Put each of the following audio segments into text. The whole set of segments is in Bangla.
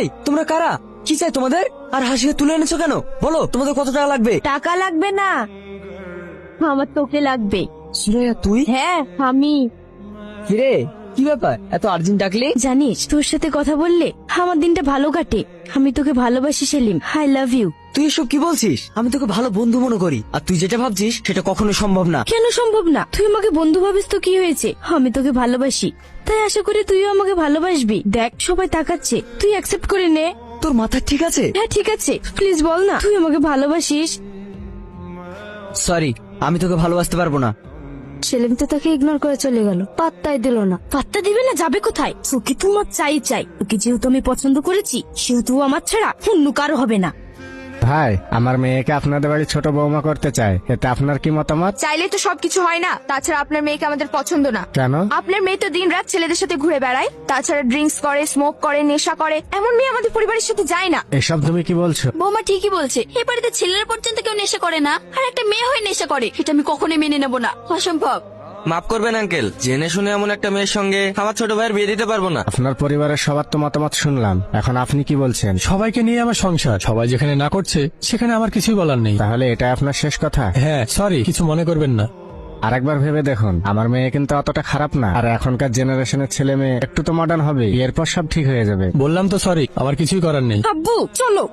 এই তোমরা কারা? কি চাই তোমাদের? আর হাসিয়ে তুলে এনেছো কেন? বলো তোমাদের কত টাকা লাগবে? টাকা লাগবে না, আমার তোকে লাগবে। সুরাইয়া তুই? হ্যাঁ আমি। কিরে কি ব্যাপার, এত আর্জেন্ট ডাকলি? জানিস তোর সাথে কথা বললে আমার দিনটা ভালো কাটে। আমি তোকে ভালোবাসি সেলিম, আই লাভ ইউ। তুই এসব কি বলছিস? আমি তোকে ভালো বন্ধু মনে করি, আর তুই যেটা ভাবছিস সেটা কখনো সম্ভব না। কেন সম্ভব না? তুই আমাকে বন্ধু ভাবিস তো কি হয়েছে? আমি তোকে ভালোবাসি, তাই আশা করি তুইও আমাকে ভালোবাসবি। দেখ সবাই তাকাচ্ছে, তুই অ্যাকসেপ্ট করে নে। তোর মাথা ঠিক আছে? হ্যাঁ ঠিক আছে, প্লিজ বল না তুই আমাকে ভালোবাসিস। সরি, আমি তোকে ভালোবাসতে পারবো না। সেলিম তো তাকে ইগনোর করে চলে গেল, পাত্তাই দিল না। পাত্তা দিবে না, যাবে কোথায়? তোকে তোমার চাই, তোকে যেহেতু আমি পছন্দ করেছি সেহেতু আমার ছাড়া অন্য কারো হবে না। ভাই, আমার মেয়েকে আপনাদের বাড়ি ছোট বৌমা করতে চায়, এতে আপনার কি মতামত? চাইলে তো সবকিছু হয় না। তাছাড়া আপনার মেয়েকে আমাদের পছন্দ না। কেন? আপনার মেয়ে তো দিনরাত ছেলেদের সাথে ঘুরে বেড়ায়, তাছাড়া ড্রিঙ্কস করে, স্মোক করে, নেশা করে। এমন মেয়ে আমাদের পরিবারের সাথে যায় না। এসব তুমি কি বলছো? বৌমা ঠিকই বলছে, এ বাড়িতে ছেলেরা পর্যন্ত কেউ নেশা করে না, আর একটা মেয়ে হয়ে নেশা করে। এটা আমি কখনোই মেনে নেব না, অসম্ভব। মাফ করবেন আঙ্কেল, জেনে শুনে এমন একটা মেয়ের সঙ্গে আমার ছোট ভাইয়ের বিয়ে দিতে পারবো না। আপনার পরিবারের সবার তো মতামত শুনলাম, এখন আপনি কি বলছেন? সবাইকে নিয়ে আমার সংসার, সবাই যেখানে না করছে সেখানে আমার কিছুই বলার নেই। তাহলে এটা আপনার শেষ কথা? হ্যাঁ সরি, কিছু মনে করবেন না। আরেকবার ভেবে দেখুন, আমার মেয়ে কিন্তু অতটা খারাপ না, আর এখনকার জেনারেশনের ছেলে মেয়ে একটু তো মডার্ন হবে, এরপর সব ঠিক হয়ে যাবে। বললাম তো সরি, আমার কিছুই করার নেই। আব্বু চলো।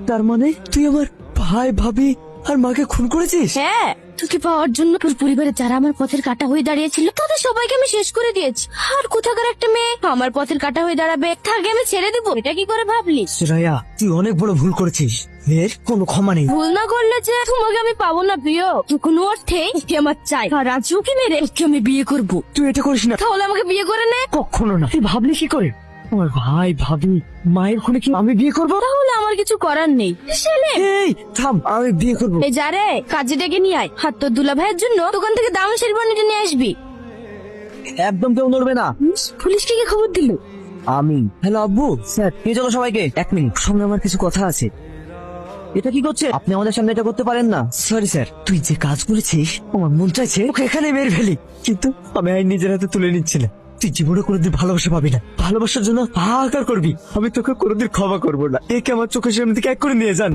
তার মানে তুই আমার ভাই, ভাবি আর মাকে খুন করেছিস? হ্যাঁ, তোকে পাওয়ার জন্য তোর পরিবারে যারা আমার পথের কাটা হয়ে দাঁড়িয়েছিল তাদের সবাইকে আমি শেষ করে দিয়েছি। আর কোথাকার একটা মেয়ে আমার পথের কাটা হয়ে দাঁড়াবে, তাকে আমি ছেড়ে দেবো? এটা কি করে ভাবলি? সুরাইয়া তুই অনেক বড় ভুল করেছিস, এর কোনো ক্ষমা নেই। ভুল না করলে যে তোমাকে আমি পাবো না প্রিয়, তো কোনো অর্থে ওকে আমার চাই, আর আজ ওকে মেরে ওকে আমি বিয়ে করবো। তুই এটা করিস না। তাহলে আমাকে বিয়ে করে নে। কখনো না। তুই ভাবলি কি করে আমার ভাই, ভাবি, মায়ের খুনে কি আমি বিয়ে করবো? তাহলে আমার কিছু করার নেই। সেলিম, এই থাম, আমি বিয়ে করবো। এই যা রে, কাজে ডেকে নিয়ে আয়। হাত তোর দুলা ভাইয়ের জন্য দোকান থেকে দামি শেরবানিটা নিয়ে আসবি। একদম কেউ নড়বে না। পুলিশকে কি খবর দিল? আমি। হ্যালো আব্বু। স্যার নিয়ে চলো সবাইকে। এক মিনিট, সঙ্গে আমার কিছু কথা আছে। এটা কি করছে? আপনি আমাদের সামনে এটা করতে পারেন না। Sorry sir. তুই যে কাজ করেছিস আমার মন চাইছে ওকে এখানে মেরে ফেলি, কিন্তু আমি আইন নিজের হাতে তুলে নিচ্ছি না। তুই জীবনে কোনোদিন ভালোবাসা পাবি না, ভালোবাসার জন্য হাহাকার করবি। আমি তোকে কোনোদিন ক্ষমা করবো না। একে আমার চোখের সামনে থেকে এক করে নিয়ে যান।